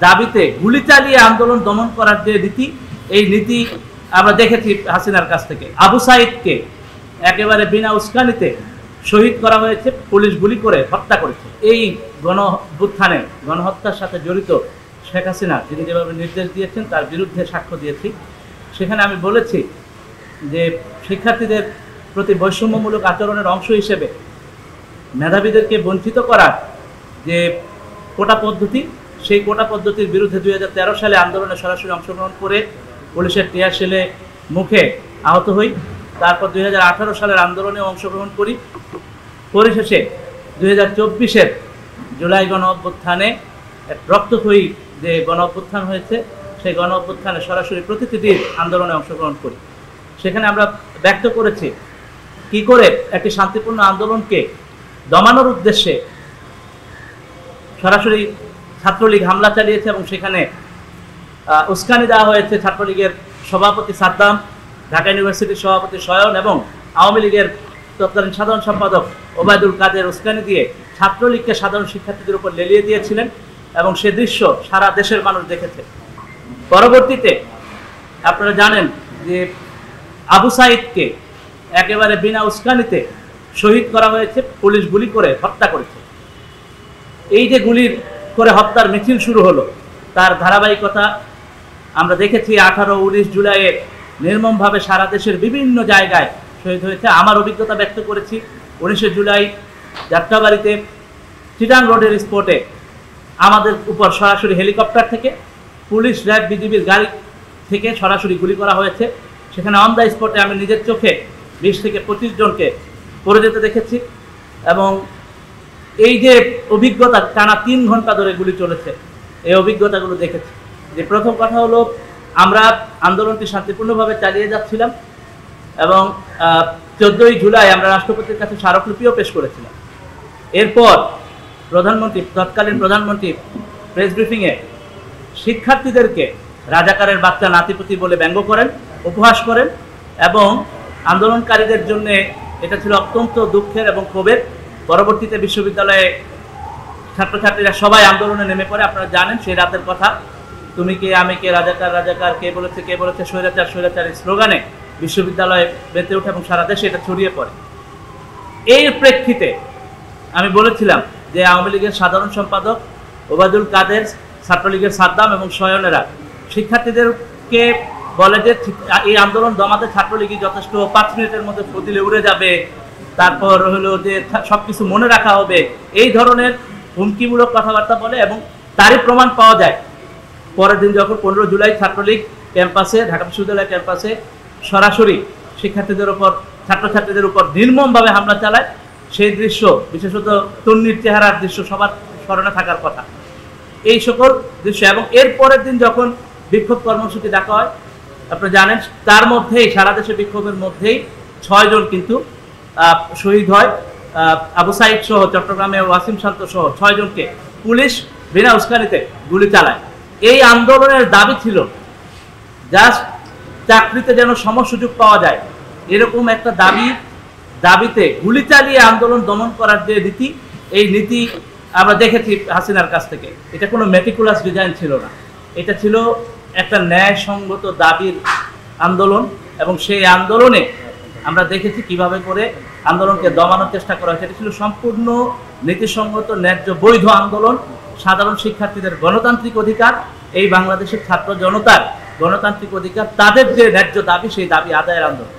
দাবিতে গুলি চালিয়ে আন্দোলন দমন করার যে নীতি, এই নীতি আমরা দেখেছি হাসিনার কাছ থেকে। আবু সাইদকে একেবারে বিনা উস্কানিতে শহীদ করা হয়েছে, পুলিশ গুলি করে হত্যা করেছে। এই গণঅভ্যুত্থানে গণহত্যার সাথে জড়িত শেখ হাসিনা যিনি যেভাবে নির্দেশ দিয়েছেন তার বিরুদ্ধে সাক্ষ্য দিয়েছি। সেখানে আমি বলেছি যে শিক্ষার্থীদের প্রতি বৈষম্যমূলক আচরণের অংশ হিসেবে মেধাবীদেরকে বঞ্চিত করার যে কোটা পদ্ধতি, সেই কোটা পদ্ধতির বিরুদ্ধে 2013 সালে আন্দোলনে সরাসরি অংশগ্রহণ করে পুলিশের টিয়ার শেলে মুখে আহত হই। তারপর 2018 সালের আন্দোলনে অংশগ্রহণ করি। পরিশেষে 2024-এর জুলাই গণ অভ্যুত্থানে রক্তক্ষয়ী যে গণ অভ্যুত্থান হয়েছে, সেই গণ অভ্যুত্থানে সরাসরি প্রতিটি দিন আন্দোলনে অংশগ্রহণ করি। সেখানে আমরা ব্যক্ত করেছি কি করে একটি শান্তিপূর্ণ আন্দোলনকে দমানোর উদ্দেশ্যে সরাসরি ছাত্রলীগ হামলা চালিয়েছে এবং সেখানে উস্কানি দেওয়া হয়েছে ছাত্রলীগের সভাপতি সাদ্দাম, ঢাকা ইউনিভার্সিটির সভাপতি সয়ন এবং আওয়ামী লীগের তৎকালীন সাধারণ সম্পাদক ওবায়দুল কাদের উস্কানি দিয়ে ছাত্রলীগকে সাধারণ শিক্ষার্থীদের উপর লেলিয়ে দিয়েছিলেন এবং সে দৃশ্য সারা দেশের মানুষ দেখেছে। পরবর্তীতে আপনারা জানেন যে আবু সাইদকে একেবারে বিনা উস্কানিতে শহীদ করা হয়েছে, পুলিশ গুলি করে হত্যা করেছে। এই যে গুলির করে হত্যার মিছিল শুরু হলো, তার ধারাবাহিকতা আমরা দেখেছি। 18-19 জুলাইয়ে নির্মমভাবে সারা দেশের বিভিন্ন জায়গায় শহীদ হয়েছে। আমার অভিজ্ঞতা ব্যক্ত করেছি। 19 জুলাই যাত্রাবাড়িতে চিটাং রোডের স্পটে আমাদের উপর সরাসরি হেলিকপ্টার থেকে, পুলিশ, র্যাব, বিজিবির গাড়ি থেকে সরাসরি গুলি করা হয়েছে। সেখানে অন দ্য স্পটে আমি নিজের চোখে 20 থেকে 25 জনকে পড়ে যেতে দেখেছি। এবং এই যে অভিজ্ঞতা, টানা 3 ঘন্টা ধরে গুলি চলেছে, এই অভিজ্ঞতাগুলো দেখেছি। যে প্রথম কথা হলো, আমরা আন্দোলনটি শান্তিপূর্ণভাবে চালিয়ে যাচ্ছিলাম এবং 14 জুলাই আমরা রাষ্ট্রপতির কাছে স্মারকলিপিও পেশ করেছিলাম। এরপর তৎকালীন প্রধানমন্ত্রী প্রেস ব্রিফিংয়ে শিক্ষার্থীদেরকে রাজাকারের বাচ্চা নাতিপুতি বলে ব্যঙ্গ করেন, উপহাস করেন এবং আন্দোলনকারীদের জন্য এটা ছিল অত্যন্ত দুঃখের এবং ক্ষোভের। পরবর্তীতে বিশ্ববিদ্যালয়ে ছাত্রছাত্রীরা সবাই আন্দোলনে নেমে পড়ে। আপনারা জানেন সেই রাতের কথা, তুমি কে আমি কে, রাজাকার রাজাকার, কে বলেছে স্বৈরাচার স্বৈরাচার স্লোগানে বিশ্ববিদ্যালয়ে বেঁচে ওঠে এবং সারা দেশে এটা ছড়িয়ে পড়ে। এই প্রেক্ষিতে আমি বলেছিলাম যে আওয়ামী লীগের সাধারণ সম্পাদক ওবায়দুল কাদের, ছাত্রলীগের সাদ্দাম এবং সয়নেরা শিক্ষার্থীদেরকে বলে যে এই আন্দোলন দমাতে ছাত্রলীগই যথেষ্ট, 5 মিনিটের মধ্যে ফদিলে উড়ে যাবে, তারপর হলো যে সবকিছু মনে রাখা হবে, এই ধরনের হুমকিমূলক কথাবার্তা বলে। এবং তারই প্রমাণ পাওয়া যায় পরের দিন যখন 15 জুলাই ছাত্রলীগ ক্যাম্পাসে, ঢাকা বিশ্ববিদ্যালয় ক্যাম্পাসে সরাসরি শিক্ষার্থীদের উপর, ছাত্রছাত্রীদের উপর নির্মমভাবে হামলা চালায়। সেই দৃশ্য, বিশেষত তন্নির চেহারার দৃশ্য সবার স্মরণে থাকার কথা। এই সকল দৃশ্য এবং এর পরের দিন যখন বিক্ষোভ কর্মসূচি ডাকা হয়, আপনারা জানেন তার মধ্যেই, সারা দেশে বিক্ষোভের মধ্যেই 6 জন কিন্তু শহীদ হয়। আবু সাইদ সহ, চট্টগ্রামে ওয়াসিম শান্ত সহ 6 জনকে পুলিশ বিনা উস্কানিতে গুলি চালায়। এই আন্দোলনের দাবি ছিল জাস্ট চাকরিতে যেন সমসুযোগ পাওয়া যায়, এরকম একটা দাবিতে গুলি চালিয়ে আন্দোলন দমন করার যে নীতি, এই নীতি আমরা দেখেছি হাসিনার কাছ থেকে। এটা কোনো মেটিকুলাস ডিজাইন ছিল না, এটা ছিল একটা ন্যায়সঙ্গত দাবির আন্দোলন। এবং সেই আন্দোলনে আমরা দেখেছি কিভাবে করে আন্দোলনকে দমানোর চেষ্টা করা হয়েছে। এটা ছিল সম্পূর্ণ নীতিসঙ্গত, ন্যায্য, বৈধ আন্দোলন। সাধারণ শিক্ষার্থীদের গণতান্ত্রিক অধিকার, এই বাংলাদেশের ছাত্র জনতার গণতান্ত্রিক অধিকার, তাদের যে ন্যায্য দাবি, সেই দাবি আদায়ের আন্দোলন।